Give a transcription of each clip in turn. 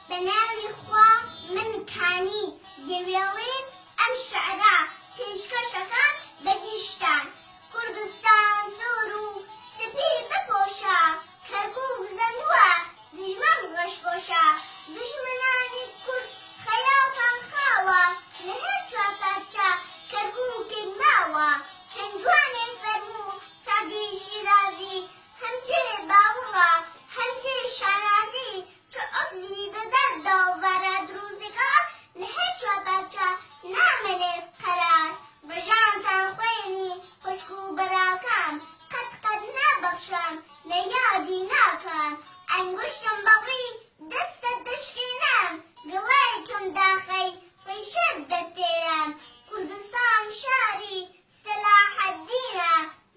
بناوی خوا من کانی دەوێڵێت ئەم شەعرە پێشکەشەکان بەگیشتان کوردستان زۆر و سپی بپۆشە کەرکووک زەندووە دیژمەم ڕەشپۆشە دوژمنانی کورد خەیاڵتان خاوە لە هەر چوار پارچە کەرکووکێک ماوە چەند جوانێ فەرموو سەعدی شیرازی هەمچێ باوەڕە هەمچێ شانازی چه ئەسلی بەدەردا و بەرە دروزەکە لە هەر چوار پارچە نامەنێت قەرار ڕێژانتان خوێنی خوشک و بەراکان قەت نابەخشان لە یادی ناکەن ئەنگوشتم بەڕی دەستت دەشکێنم گڵێکم داخەی ڕیشەت دەستێرم کوردستان شاری سەلاحەددینە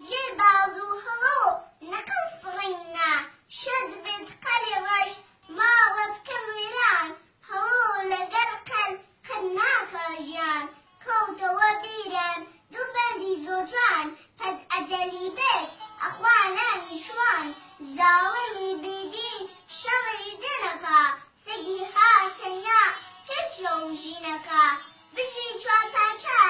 جێ باز و هەڵۆ نەقەم فڕینە شەد بێت قەلی ڕەش ماڵت کەم وێران هەڵۆ لەگەر قەت ناکە ژیان کەوتەوە بیرم دوو بەندی زۆر جوان پەس ئەجەلی بێت ئەخوا نامیشوان زاڵمی بێدین شەڕی دنەکە سەگی هاتەنیا چەچۆ و ژینەکە بژی چوار پارچە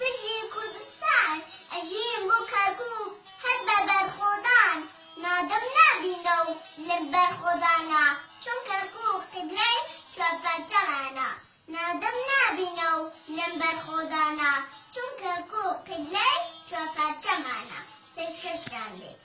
بژی کوردستان ئەژین بۆ کەرکووک هەر بە بەرخۆدان نادەم نابینە و لە بەرخۆدانە چون کەرکووک قیبلەی چوار پارچەمانە نادەم نابینە و لەم بەرخۆدانە چون کەرکووک قیبلەی چوار پارچەمانە پێشکەشتان بێت